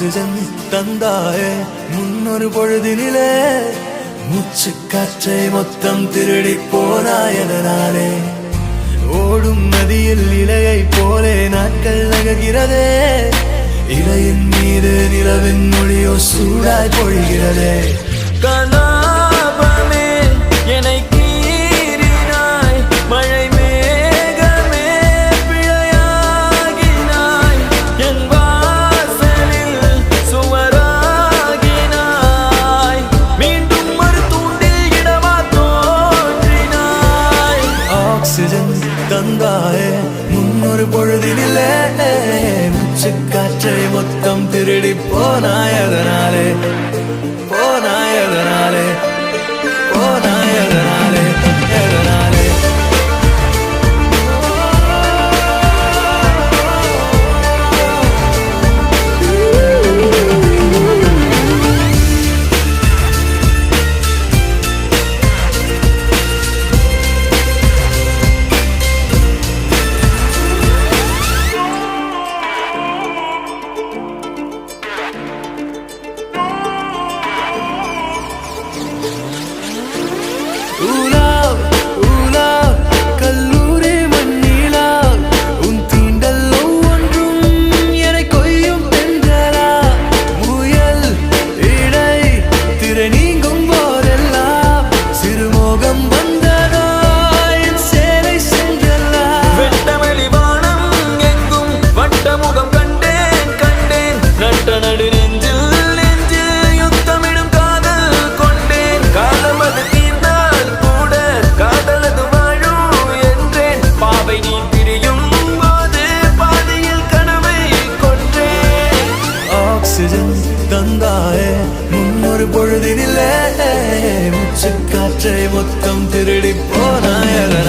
oxygen தந்தாயே முன்னொரு பொழுதினிலே மூச்சு காற்றை மொத்தம் திருடி போனாயதனாலே ஓடும் நதியில் இலையை போலே நாட்கள் நகர்கிறதே இலையின் மீது நிலவின் மொழியோ சூடாய் பொழிகிறதே கலாபமே என்னை கீறினாய் மழை மேகமே பிழையாகினாய் என் வாசலில் சுவராகினாய் மீண்டும் ஒரு தூண்டில் இடமா தோன்றினாய் ஆக்சிஜன் தந்தாயே முன்னொரு பொழுதினிலே மூச்சு காற்றை மொத்தம் திருடி போனாயதனாலே போனாயதனாலே போனாயதனாலே எதனாலே கல்லூரி மண்ணிலா உன் தீண்டல் ஒவ்வொன்றும் என கொய்யும் பெண்களா முயல் இடை திரை நீங்கும் போதெல்லாம் சிறுமோகம் வந்ததா என் சேலை சென்றல்லா வெட்டவெளி வானம் எங்கும் வட்டமுகம் கண்டேன் கண்டேன் நட்ட நடு நெஞ்சில் நெஞ்சில் யுத்தமிடும் காதல் கொண்டேன் காலம் அது தீர்ந்தால் கூட காதலது வாழும் என்றேன் பாவை நீ பிரியும் போது பாதையில் கனவை கொன்றேன் ஆக்சிஜன் தந்தாயே முன்னொரு பொழுதினிலே மூச்சு காற்றை மொத்தம் திருடி போனாயதனாலே